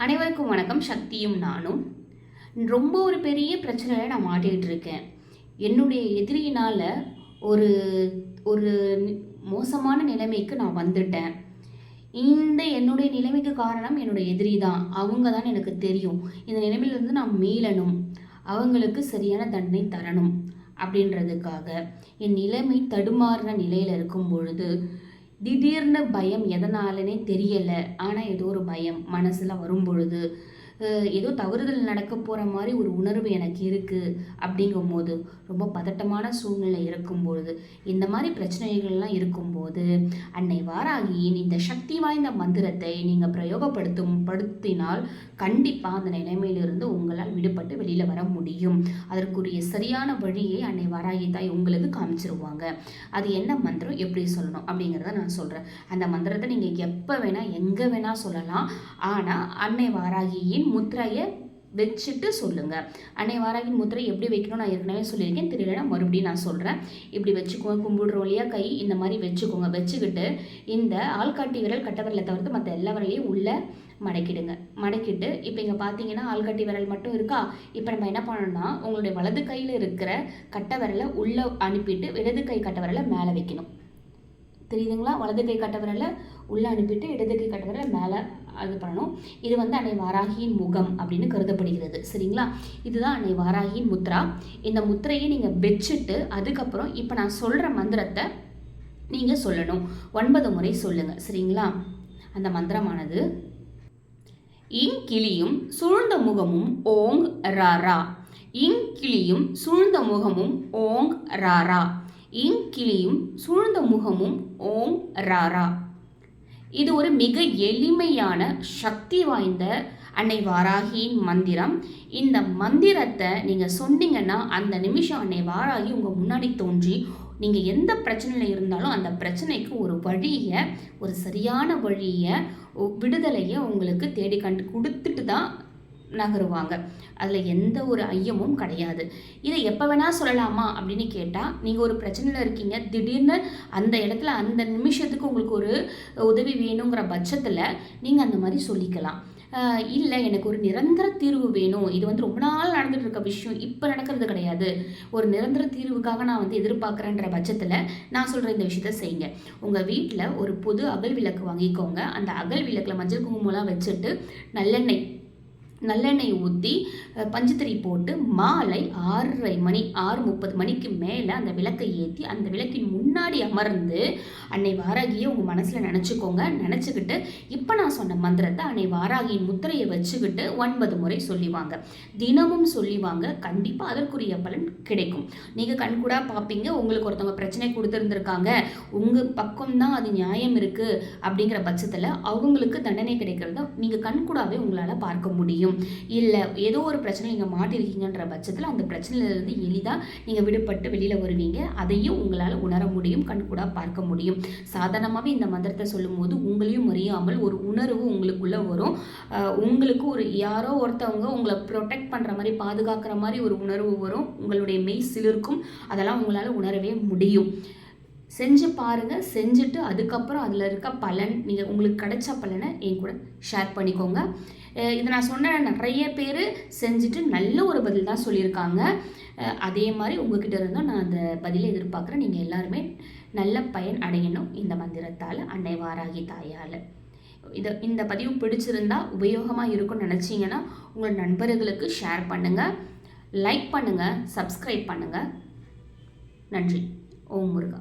அனைவருக்கும் வணக்கம். சக்தியும் நானும் ரொம்ப ஒரு பெரிய பிரச்சனையில் நான் மாட்டிக்கிட்டு இருக்கேன். என்னுடைய எதிரியினால் ஒரு ஒரு மோசமான நிலைமைக்கு நான் வந்துட்டேன். இந்த என்னுடைய நிலைமைக்கு காரணம் என்னுடைய எதிரி தான். அவங்க தான் எனக்கு தெரியும். இந்த நிலைமையிலேருந்து நான் மீளணும், அவங்களுக்கு சரியான தண்டனை தரணும் அப்படின்றதுக்காக என் நிலைமை தடுமாறுற நிலையில் இருக்கும் பொழுது திடீர்னு பயம் எதனாலனே தெரியலை. ஆனால் ஏதோ ஒரு பயம் மனசில் வரும் பொழுது ஏதோ தவறுதல் நடக்க போகிற மாதிரி ஒரு உணர்வு எனக்கு இருக்குது. அப்படிங்கும்போது ரொம்ப பதட்டமான சூழ்நிலை இருக்கும்பொழுது இந்த மாதிரி பிரச்சனைகள்லாம் இருக்கும்போது அன்னை வாராகியின் இந்த சக்தி வாய்ந்த மந்திரத்தை நீங்கள் பிரயோகப்படுத்தினால் கண்டிப்பாக அந்த நிலைமையிலிருந்து உங்களால் விடுபட்டு வெளியில் வர முடியும். அதற்குரிய சரியான வழியை அன்னை வாராகி தாய் உங்களுக்கு காமிச்சிருவாங்க. அது என்ன மந்திரம், எப்படி சொல்லணும் அப்படிங்கிறத நான் சொல்கிறேன். அந்த மந்திரத்தை நீங்கள் எப்போ வேணால் எங்கே வேணால் சொல்லலாம். ஆனால் அன்னை வாராகியின் முத்திரையை வச்சுட்டு சொல்லுங்கள். அன்னை வாராகியின் முத்திரை எப்படி வைக்கணும் நான் ஏற்கனவே சொல்லியிருக்கேன். தெரியலனா மறுபடியும் நான் சொல்கிறேன். இப்படி வச்சுக்கோங்க, கும்பிடுற வழியாக கை இந்த மாதிரி வச்சுக்கோங்க. வச்சுக்கிட்டு இந்த ஆள்காட்டி விரல் கட்ட விரலை தவிர்த்து மற்ற எல்லா விரலையும் உள்ளே மடக்கிடுங்க. மடக்கிட்டு இப்போ இங்கே பார்த்தீங்கன்னா ஆள்காட்டி விரல் மட்டும் இருக்கா. இப்போ நம்ம என்ன பண்ணணும்னா உங்களுடைய வலது கையில் இருக்கிற கட்ட விரலை உள்ளே அனுப்பிட்டு இடது கை கட்ட விரலை மேலே வைக்கணும். தெரியுதுங்களா? வலது கை கட்ட விரலை உள்ளே அனுப்பிட்டு இடது கை கட்ட விரலை மேலே அது பண்ணணும். இது அன்னை வாராகியின் முகம் அப்படின்னு கருதப்படுகிறது. சரிங்களா? இதுதான் அன்னை வாராகியின் முத்ரா. இந்த முத்திரையை நீங்கள் வச்சுட்டு அதுக்கப்புறம் இப்போ நான் சொல்கிற மந்திரத்தை நீங்கள் சொல்லணும். 9 முறை சொல்லுங்கள். சரிங்களா? அந்த மந்திரமானது இங்கிளியும் சூழ்ந்த முகமும் ஓங் ராரா. இங்கிளியும் சூழ்ந்த முகமும் ஓங் ராரா. இங்கிளியும் சூழ்ந்த முகமும் ஓம் ராரா. இது ஒரு மிக எளிமையான சக்தி வாய்ந்த அன்னை வாராகியின் மந்திரம். இந்த மந்திரத்தை நீங்கள் சொன்னீங்கன்னா அந்த நிமிஷம் அன்னை வாராகி உங்கள் முன்னாடி தோன்றி நீங்கள் எந்த பிரச்சனையில் இருந்தாலும் அந்த பிரச்சனைக்கு ஒரு வழியை, ஒரு சரியான வழியை, விடுதலையை உங்களுக்கு தேடி கண்டு கொடுத்துட்டு தான் நகருவாங்க. அதில் எந்த ஒரு ஐயமும் கிடையாது. இதை எப்போ வேணால் சொல்லலாமா அப்படின்னு கேட்டால், நீங்கள் ஒரு பிரச்சனையில் இருக்கீங்க, திடீர்னு அந்த இடத்துல அந்த நிமிஷத்துக்கு உங்களுக்கு ஒரு உதவி வேணுங்கிற பட்சத்தில் நீங்கள் அந்த மாதிரி சொல்லிக்கலாம். இல்லை எனக்கு ஒரு நிரந்தர தீர்வு வேணும், இது ரொம்ப நாள் நடந்துட்டு இருக்க விஷயம், இப்போ நடக்கிறது கிடையாது, ஒரு நிரந்தர தீர்வுக்காக நான் எதிர்பார்க்குறேன்ற பட்சத்தில் நான் சொல்கிற இந்த விஷயத்த செய்யுங்க. உங்கள் வீட்டில் ஒரு புது அகல் விளக்கு வாங்கிக்கோங்க. அந்த அகல் விளக்கில் மஞ்சள் குங்குமம்லாம் வச்சுட்டு நல்லெண்ணெய் ஊற்றி பஞ்சுத்திரி போட்டு மாலை 6:30 மணி 6:30 மணிக்கு மேலே அந்த விளக்கை ஏற்றி அந்த விளக்கின் முன்னாடி அமர்ந்து அன்னை வாராகியை உங்கள் மனசில் நினச்சிக்கோங்க. நினச்சிக்கிட்டு இப்போ நான் சொன்ன மந்திரத்தை அன்னை வாராகியின் முத்திரையை வச்சுக்கிட்டு 9 முறை சொல்லிவாங்க. தினமும் சொல்லிவாங்க. கண்டிப்பாக அதற்குரிய பலன் கிடைக்கும். நீங்கள் கண்கூடாக பார்ப்பீங்க. உங்களுக்கு ஒருத்தவங்க பிரச்சனை கொடுத்துருந்துருக்காங்க, உங்கள் பக்கம்தான் அது நியாயம் இருக்குது அப்படிங்கிற பட்சத்தில் அவங்களுக்கு தண்டனை கிடைக்கிறத நீங்கள் கண்கூடாவே உங்களால் பார்க்க முடியும். இல்லை ஏதோ ஒரு பிரச்சனை நீங்கள் மாட்டிருக்கீங்கன்ற பட்சத்தில் அந்த பிரச்சனையிலிருந்து எளிதாக நீங்கள் விடுபட்டு வெளியில் வருவீங்க. அதையும் உங்களால் உணர முடியும், கண்கூடாக பார்க்க முடியும். சாதாரணமாகவே இந்த மந்திரத்தை சொல்லும் போது உங்களையும் அறியாமல் ஒரு உணர்வு உங்களுக்குள்ளே வரும். உங்களுக்கு ஒரு யாரோ ஒருத்தவங்க உங்களை ப்ரொடெக்ட் பண்ணுற மாதிரி, பாதுகாக்கிற மாதிரி ஒரு உணர்வு வரும். உங்களுடைய மெய் சிலிர்க்கும். அதெல்லாம் உங்களால் உணரவே முடியும். செஞ்சு பாருங்கள். செஞ்சுட்டு அதுக்கப்புறம் அதில் இருக்க பலன், நீங்கள் உங்களுக்கு கிடைச்ச பலனை என் கூட ஷேர் பண்ணிக்கோங்க. இதை நான் சொன்ன நிறைய பேர் செஞ்சுட்டு நல்ல ஒரு பதில் தான் சொல்லியிருக்காங்க. அதே மாதிரி உங்ககிட்ட இருந்தும் நான் அந்த பதிலை எதிர்பார்க்குறேன். நீங்கள் எல்லாருமே நல்ல பயன் அடையணும் இந்த மந்திரத்தால், அன்னை வாராகி தாயால். இந்த பதிவு பிடிச்சிருந்தா உபயோகமாக இருக்கும்னு நினச்சிங்கன்னா உங்கள் நண்பர்களுக்கு ஷேர் பண்ணுங்கள், லைக் பண்ணுங்கள், சப்ஸ்கிரைப் பண்ணுங்கள். நன்றி. ஓம் முருகா.